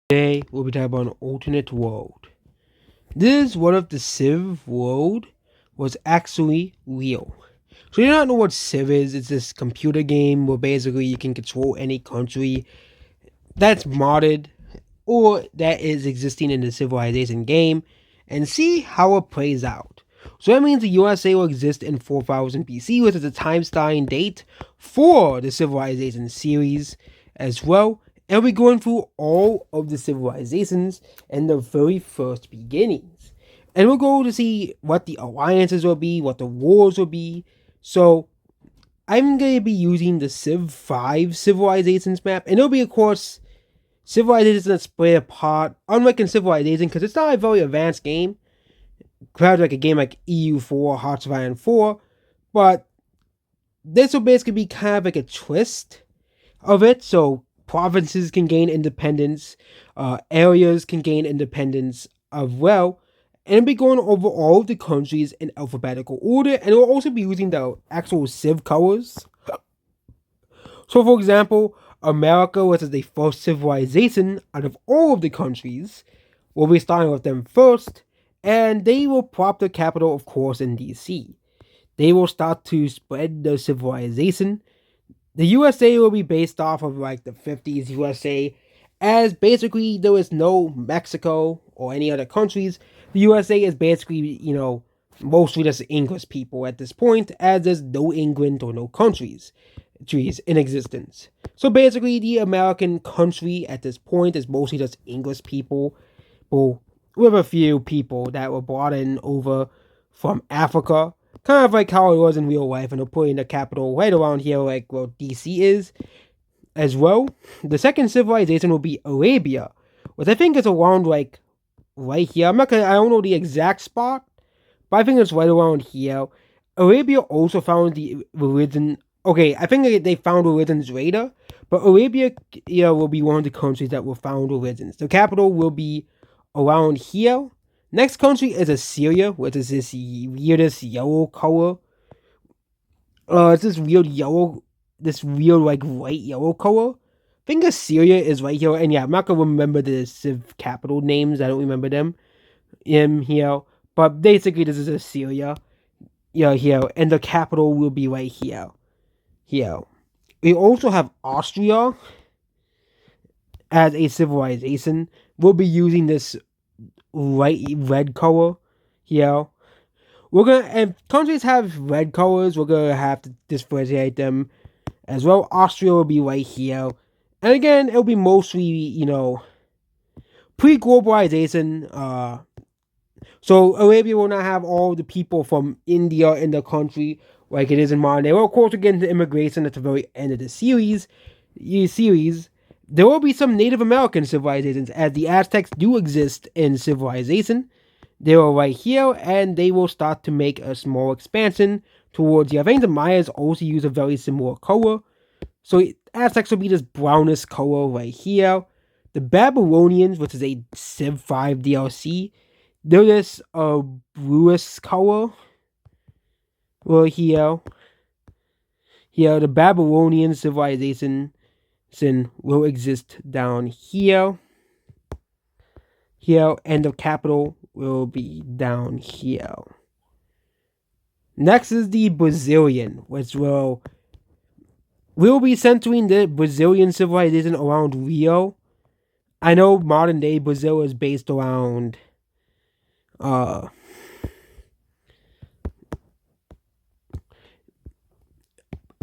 Today we'll be talking about an alternate world. This is one of the Civ world was actually real. So you don't know what Civ is, it's this computer game where basically you can control any country that's modded or that is existing in the Civilization game and see how it plays out. So that means the USA will exist in 4000 BC, which is the time starting date for the Civilization series as well. And we're going through all of the civilizations and the very first beginnings. And we'll go to see what the alliances will be, what the wars will be. So I'm going to be using the Civ 5 civilizations map, and it'll be, of course, civilizations that split apart, unlike in Civilization, because it's not a very advanced game, compared to like a game like EU4, Hearts of Iron 4, but this will basically be kind of like a twist of it, so provinces can gain independence, areas can gain independence as well, and it'll be going over all of the countries in alphabetical order, and it will also be using the actual Civ colors. So, for example, America, which is the first civilization out of all of the countries, will be starting with them first, and they will prop the capital, of course, in DC. They will start to spread their civilization. The USA will be based off of like the 50s USA, as basically there is no Mexico or any other countries. The USA is basically, mostly just English people at this point, as there's no England or no countries in existence. So basically, the American country at this point is mostly just English people, well, with a few people that were brought in over from Africa, kind of like how it was in real life, and they're putting the capital right around here, like where DC is, as well. The second civilization will be Arabia, which I think is around like right here. I don't know the exact spot, but I think it's right around here. Arabia also found the religion. Okay, I think they found religions later, but Arabia, will be one of the countries that will found religions. The capital will be around here. Next country is Assyria, which is this weirdest yellow color. It's this weird yellow, this weird like white yellow color. I think Assyria is right here, and yeah, I'm not gonna remember the Civ capital names. I don't remember them in here, but basically this is Assyria. Here, and the capital will be right here. Here, we also have Austria as a civilization. We'll be using this red color here. We're gonna, if countries have red colors, we're gonna have to differentiate them as well. Austria will be right here, and again, it'll be mostly pre-globalization. So Arabia will not have all the people from India in the country like it is in modern day. Well, of course, we get into immigration at the very end of the series. There will be some Native American civilizations, as the Aztecs do exist in civilization. They are right here, and they will start to make a small expansion towards here. I think the Mayas also use a very similar color. So Aztecs will be this brownish color right here. The Babylonians, which is a Civ 5 DLC, they're this bluish color right here. Here, the Babylonian civilization will exist down here. Here, and the capital will be down here. Next is the Brazilian, which will be centering the Brazilian civilization around Rio. I know modern day Brazil is based around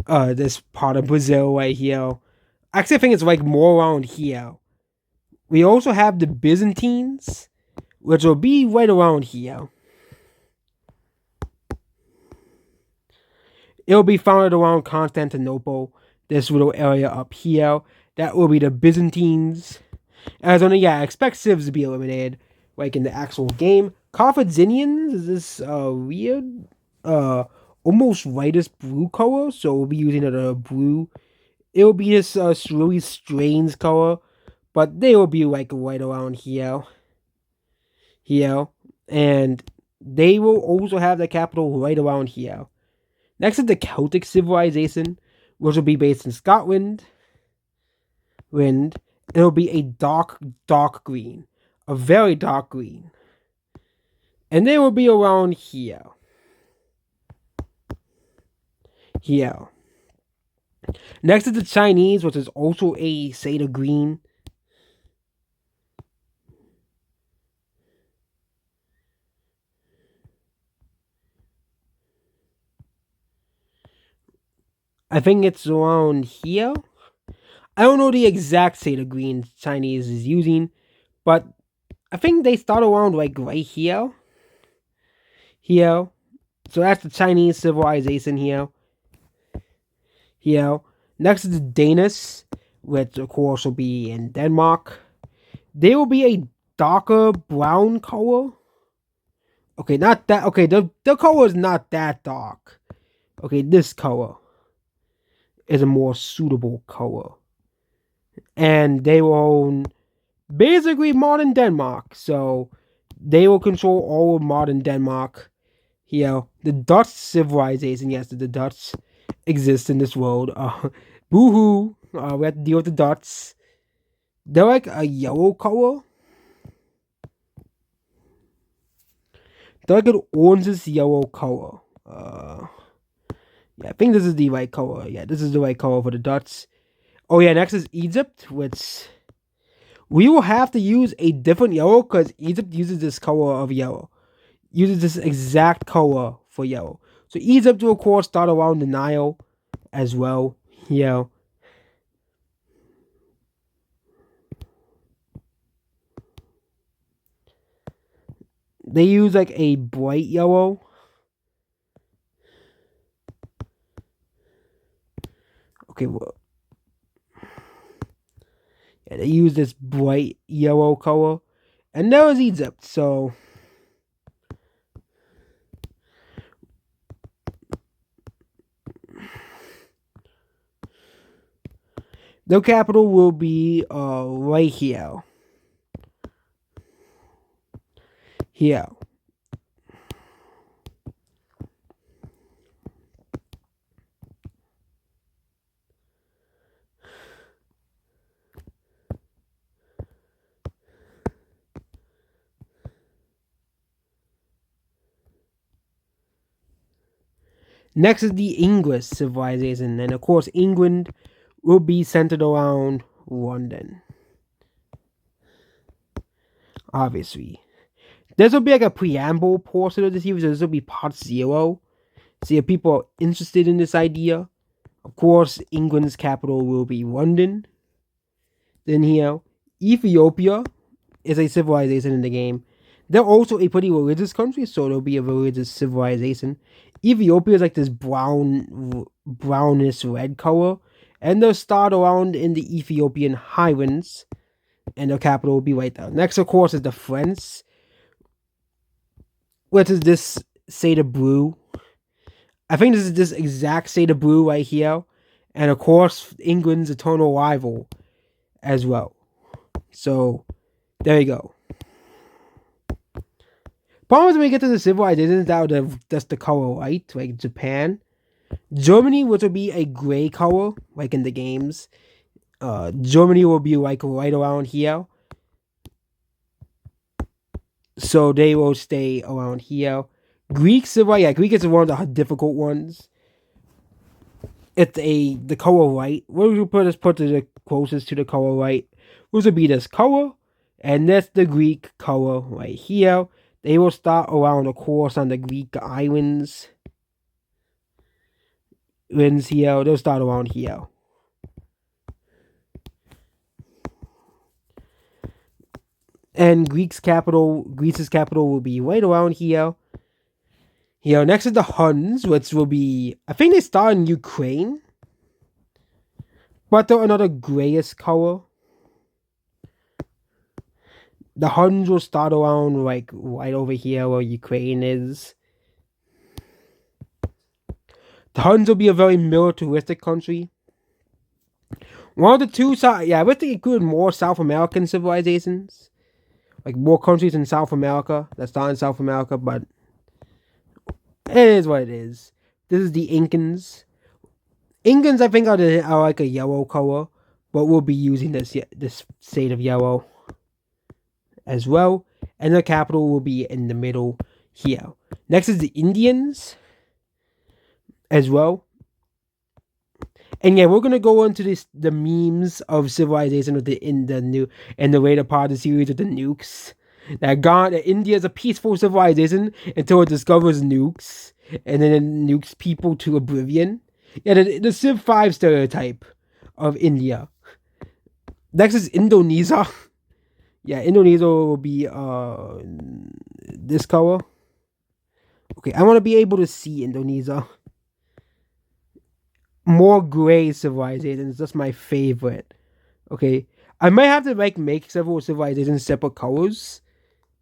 this part of Brazil right here. Actually, I think it's like more around here. We also have the Byzantines, which will be right around here. It'll be founded around Constantinople, this little area up here. That will be the Byzantines. As only, I expect civs to be eliminated, like in the actual game. Carthaginians is this weird, almost whitish blue color, so we'll be using a blue. It will be this really strange color, but they will be like right around here. And they will also have the capital right around here. Next is the Celtic civilization, which will be based in Scotland. It'll be a dark green, a very dark green, and they will be around here. Here. Next is the Chinese, which is also a shade of green. I think it's around here. I don't know the exact shade of green Chinese is using, but I think they start around like right here. Here. So that's the Chinese civilization here. Here. Next is the Danish, which of course will be in Denmark. They will be a darker brown color. Okay, not that. Okay, the color is not that dark. Okay, this color is a more suitable color. And they will own basically modern Denmark. So they will control all of modern Denmark. You know, the Dutch civilization, yes, the Dutch exist in this world. Boo-hoo. We have to deal with the Dutch. They're like a yellow color. They're like an oranges yellow color. Yeah, I think this is the right color. Yeah, this is the right color for the Dutch. Oh yeah, next is Egypt, which we will have to use a different yellow because Egypt uses this color of yellow. Uses this exact color for yellow. So Egypt will of course start around the Nile as well. You know. They use like a bright yellow. Okay, well, yeah, they use this bright yellow color. And that was Egypt, so the capital will be right here. Here. Next is the English civilization, and of course, England will be centered around London. Obviously, this will be like a preamble portion of the series. So this will be part 0. See if people are interested in this idea. Of course, England's capital will be London. Then here, Ethiopia is a civilization in the game. They're also a pretty religious country, so there'll be a religious civilization. Ethiopia is like this brownish red color, and they'll start around in the Ethiopian highlands, and their capital will be right there. Next, of course, is the French, which is this shade of blue. I think this is this exact shade of blue right here, and of course, England's eternal rival as well. So, there you go. Problem is when we get to the civilizations that's the color white, like Japan. Germany, which will be a gray color, like in the games. Germany will be like right around here. So they will stay around here. Greek is one of the difficult ones. It's the color white. What would you put the closest to the color white? Which would be this color, and that's the Greek color right here. They will start around, of course, on the Greek islands. Here, they'll start around here. And Greece's capital will be right around here. Here, next is the Huns, which will be, I think they start in Ukraine. But they're another grayish color. The Huns will start around like right over here where Ukraine is. The Huns will be a very militaristic country. One of the two, I wish they included more South American civilizations. Like more countries in South America that's not in South America, but it is what it is. This is the Incans. Incans, I think, are like a yellow color, but we'll be using this shade of yellow as well, and the capital will be in the middle here. Next is the Indians as well. And yeah, we're gonna go into the memes of civilization in the later part of the series with the nukes. That India is a peaceful civilization until it discovers nukes, and then it nukes people to oblivion. Yeah, the Civ 5 stereotype of India. Next is Indonesia. Yeah, Indonesia will be this color. Okay, I want to be able to see Indonesia. More gray civilizations. That's my favorite. Okay, I might have to make several civilizations separate colors.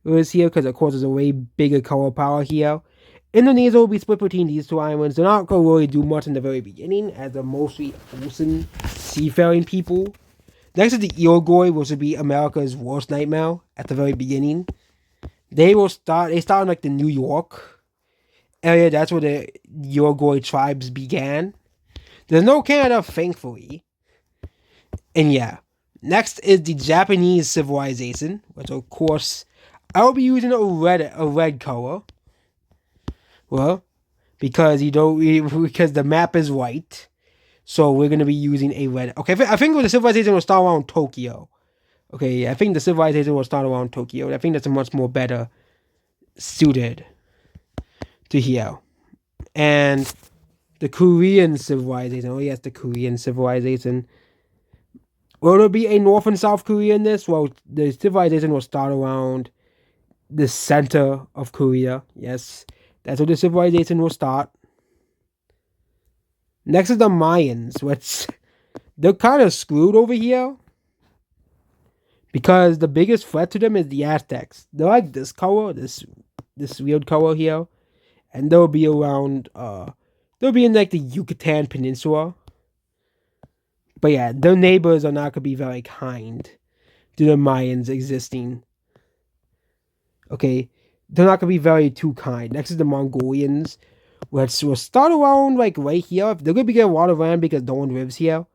Here, because of course there's a way bigger color power here. Indonesia will be split between these two islands. They're not going to really do much in the very beginning, as they're mostly ocean seafaring people. Next is the Iroquois, which would be America's worst nightmare at the very beginning. They start in like the New York area. That's where the Iroquois tribes began. There's no Canada, thankfully. And yeah. Next is the Japanese civilization, which of course I will be using a red color. Well, because because the map is white, so we're gonna be using a red. Okay, I think the civilization will start around Tokyo. Okay, I think the civilization will start around Tokyo. I think that's a much more better suited to here. And the Korean civilization. Oh yes, the Korean civilization. Will there be a North and South Korea in this? Well, the civilization will start around the center of Korea. Yes, that's where the civilization will start. Next is the Mayans, which they're kind of screwed over here. Because the biggest threat to them is the Aztecs. They're like this color, this weird color here. And they'll be around, they'll be in like the Yucatan Peninsula. But yeah, their neighbors are not going to be very kind to the Mayans existing. Okay, they're not going to be very too kind. Next is the Mongolians, which will start around like right here. They're going to get a lot of land because no one lives here.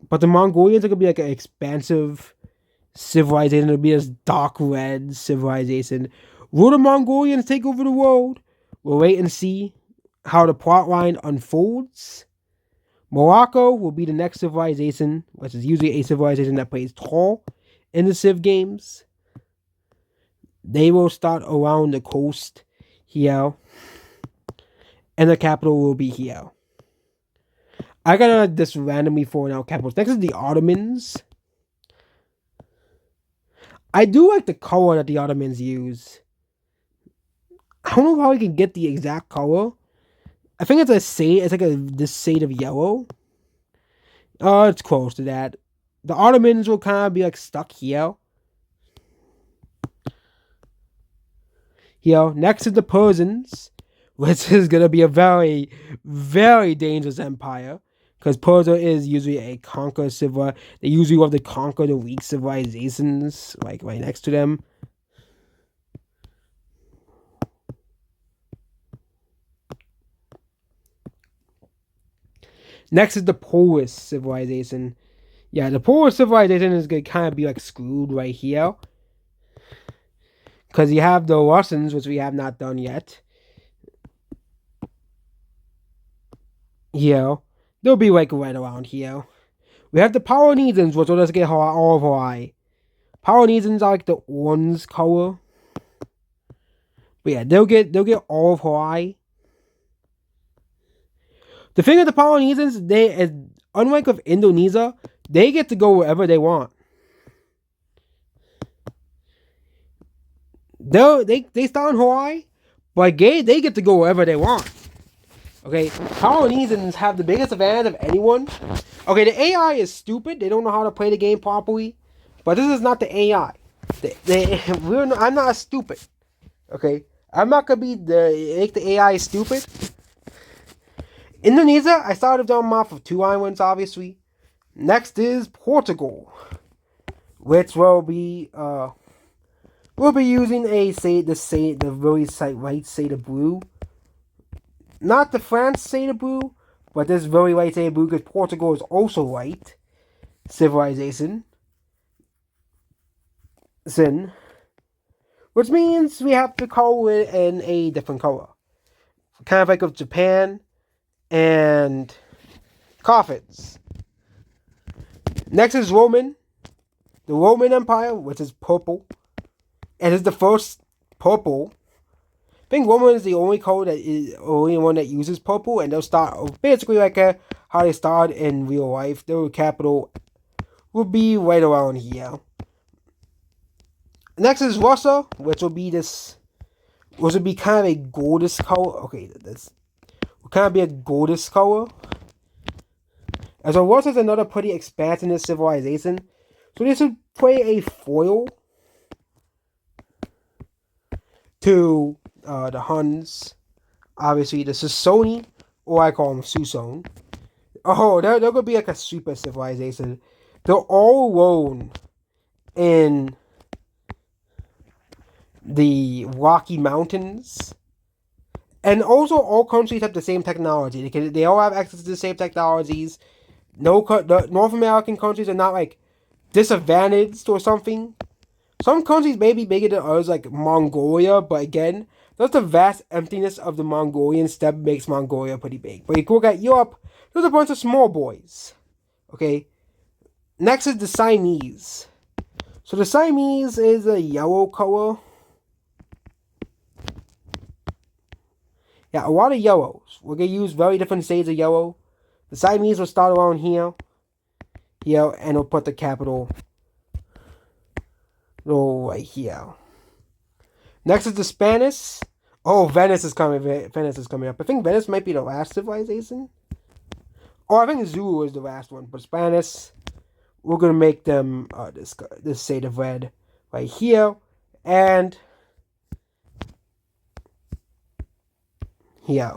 But the Mongolians are going to be like an expansive civilization. It'll be this dark red civilization. Will the Mongolians take over the world? We'll wait and see how the plot line unfolds. Morocco will be the next civilization, which is usually a civilization that plays tall in the Civ games. They will start around the coast here. And the capital will be here. I gotta just randomly throw out capitals. Next is the Ottomans. I do like the color that the Ottomans use. I don't know how I can get the exact color. I think it's a shade. It's like this shade of yellow. Oh, it's close to that. The Ottomans will kind of be like stuck here. Here. Next is the Persians, which is gonna be a very, very dangerous empire. Because Persia is usually a conquer civil. They usually love to conquer the weak civilizations, like right next to them. Next is the Polish civilization. Yeah, the Polish civilization is going to kind of be like screwed right here. Because you have the Russians, which we have not done yet. Here. They'll be like right around here. We have the Polynesians, which will just get all of Hawaii. Polynesians are like the orange color. But yeah, they'll get all of Hawaii. The thing with the Polynesians, unlike of Indonesia, they get to go wherever they want. They start in Hawaii, but they get to go wherever they want. Okay, Polynesians have the biggest advantage of anyone. Okay, the AI is stupid. They don't know how to play the game properly. But this is not the AI. I'm not stupid. Okay, I'm not gonna make the AI stupid. Indonesia, I started them off of 2 islands, obviously. Next is Portugal, which will be we'll be using the very light shade of blue. Not the France shade of blue, but this very light shade of blue because Portugal is also white. civilization, sin, which means we have to color it in a different color. Kind of like with Japan and Coffins. Next is Roman, the Roman Empire, which is purple. And it's the first purple. I think Roman is the only color that is only one that uses purple, and they'll start basically like how they start in real life. Their capital will be right around here. Next is Russia, which will be kind of a goldish color. Okay, this will kind of be a goldish color. And so Russia is another pretty expansionist civilization. So this would play a foil to the Huns. Obviously, the Sassoni, or I call them Susone. Oh, they're going to be like a super civilization. They're all alone in the Rocky Mountains. And also, all countries have the same technology. They all have access to the same technologies. The North American countries are not like disadvantaged or something. Some countries may be bigger than others, like Mongolia, but again, that's the vast emptiness of the Mongolian steppe makes Mongolia pretty big. But if you look at Europe, there's a bunch of small boys. Okay? Next is the Siamese. So the Siamese is a yellow color. Yeah, a lot of yellows. We're going to use very different shades of yellow. The Siamese will start around here. Here, and we'll put the capital right here. Next is the Spanish. Oh, Venice is coming up. I think Venice might be the last civilization. Or I think Zulu is the last one. But Spanish, we're going to make them this shade of red right here. And here.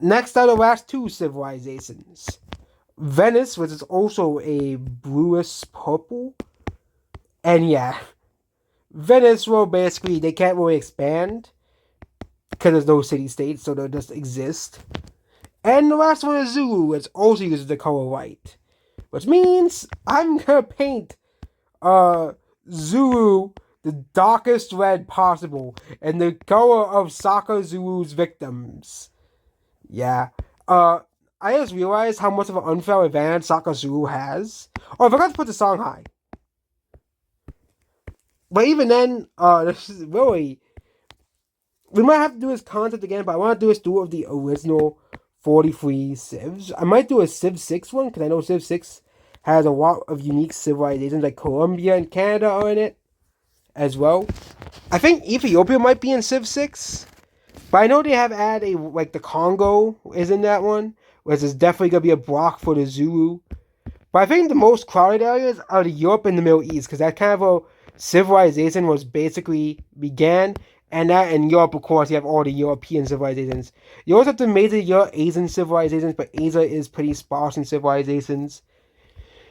Next are the last two civilizations. Venice, which is also a bluish purple. And yeah, Venice will basically, they can't really expand because there's no city-states, so they'll just exist. And the last one is Zulu, which also uses the color white. Which means I'm going to paint Zulu the darkest red possible and the color of Shaka Zulu's victims. Yeah. I just realized how much of an unfair advantage Shaka Zulu has. Oh, I forgot to put the song high. But even then, this is really... We might have to do this concept again, but I want to do this duel of the original 43 civs. I might do a Civ 6 one, because I know Civ 6 has a lot of unique civilizations, like Colombia and Canada are in it, as well. I think Ethiopia might be in Civ 6, but I know they have added the Congo is in that one, which is definitely going to be a block for the Zulu. But I think the most crowded areas are the Europe and the Middle East, because that kind of a civilization was basically began, and that in Europe, of course, you have all the European civilizations. You also have the major Asian civilizations, but Asia is pretty sparse in civilizations.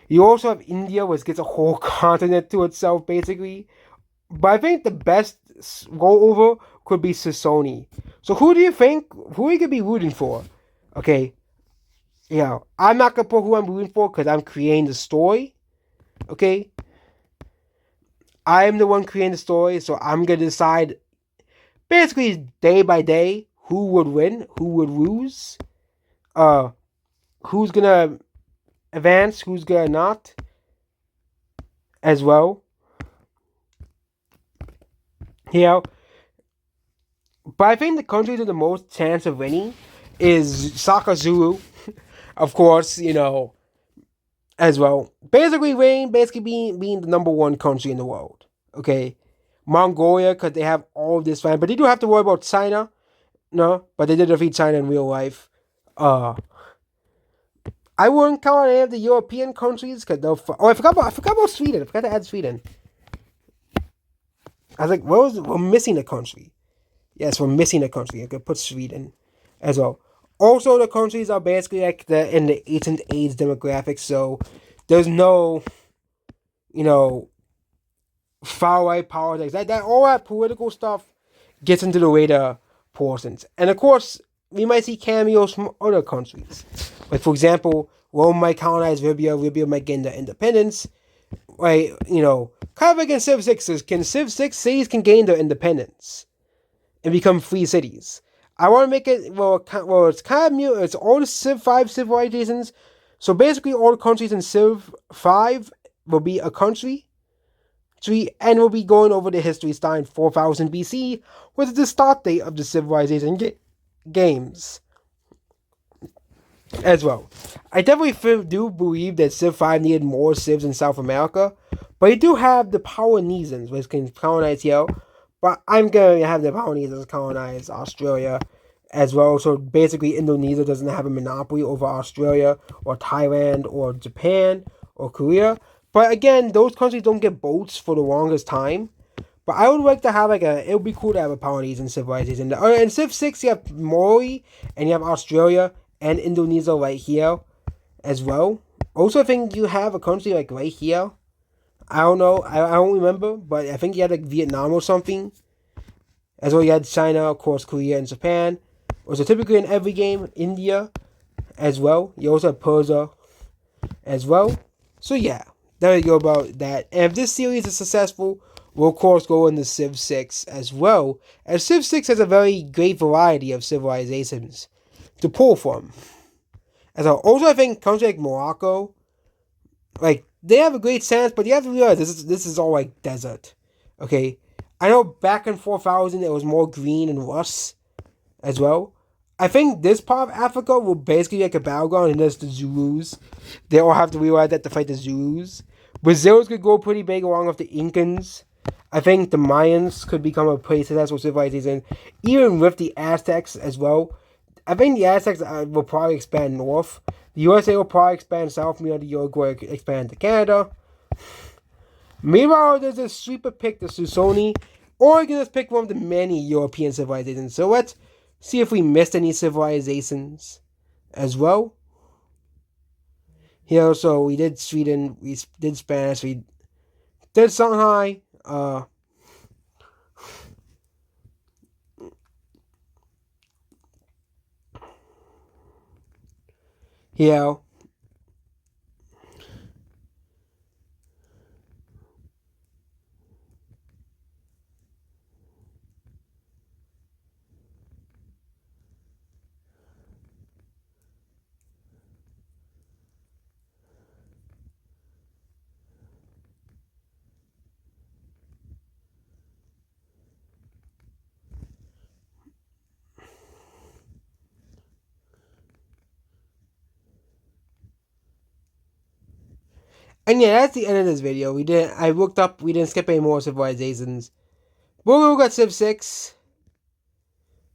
You also have India, which gets a whole continent to itself, basically. But I think the best rollover could be Sassoni. So who are you going to be rooting for? Okay. Yeah, I'm not going to put who I'm rooting for because I'm creating the story. Okay. I'm the one creating the story, so I'm going to decide basically day by day who would win, who would lose, who's going to advance, who's going to not, as well. Yeah. But I think the countries with the most chance of winning is Shaka Zulu, of course, as well. Basically being the number one country in the world. Okay. Mongolia, because they have all of this land. But they do have to worry about China. No, but they did defeat China in real life. I wouldn't count any of the European countries, because they'll... Oh, I forgot about Sweden. I forgot to add Sweden. I was like, we're missing a country. Yes, we're missing a country. I could put Sweden as well. Also, the countries are basically like in the ancient age demographic, so there's no, far-right politics. All that political stuff gets into the later portions. And of course, we might see cameos from other countries. Like, for example, Rome might colonize Libya. Libya might gain their independence. Right, kind of like in Civ 6. Can Civ 6 cities can gain their independence and become free cities? I want to make it, it's kind of new. It's all the Civ 5 civilizations. So basically, all the countries in Civ 5 will be a country. And we'll be going over the history starting 4000 BC, which is the start date of the civilization games as well. I definitely do believe that Civ 5 needed more civs in South America, but you do have the Polynesians, which can colonize here, but I'm going to have the Polynesians colonize Australia as well. So basically, Indonesia doesn't have a monopoly over Australia or Thailand or Japan or Korea. But again, those countries don't get boats for the longest time. But I would like to have it would be cool to have a Polynesian civilization. In Civ 6, you have Mori, and you have Australia and Indonesia right here as well. Also, I think you have a country like right here. I don't know. I don't remember. But I think you had like Vietnam or something. As well, you had China, of course, Korea, and Japan. Also, typically in every game, India as well. You also have Persia as well. So, yeah. There you go about that. And if this series is successful, we'll of course go into Civ 6 as well. And Civ 6 has a very great variety of civilizations to pull from. As also, I think countries like Morocco, like they have a great sense, but you have to realize this is all like desert. Okay, I know back in 4000 it was more green and rust as well. I think this part of Africa will basically be like a battleground, and there's the Zulus. They all have to realize that to fight the Zulus. Brazil's could go pretty big along with the Incans. I think the Mayans could become a pretty successful civilization, even with the Aztecs as well. I think the Aztecs will probably expand north. The USA will probably expand south. The Uruguay will expand to Canada. Meanwhile, there's a sweeper pick, the Susoni, or you can just pick one of the many European civilizations. So let's see if we missed any civilizations as well. Here, so we did Sweden, we did Spanish, we did Shanghai. Here. And yeah, that's the end of this video. We didn't skip any more civilizations. We'll look at Civ 6.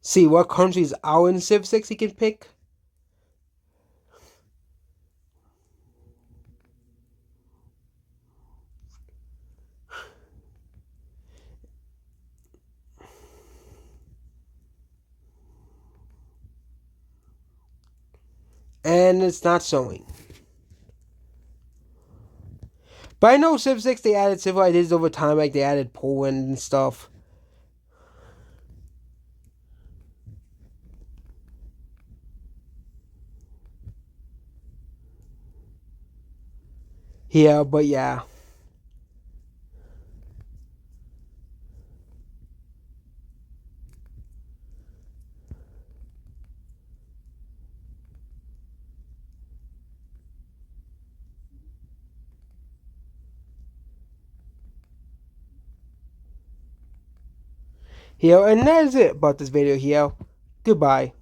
See what countries are in Civ 6 he can pick. And it's not showing. But I know Civ 6 they added civilizations over time, like they added Poland and stuff. Yeah, but yeah. Here, and that is it about this video here. Goodbye.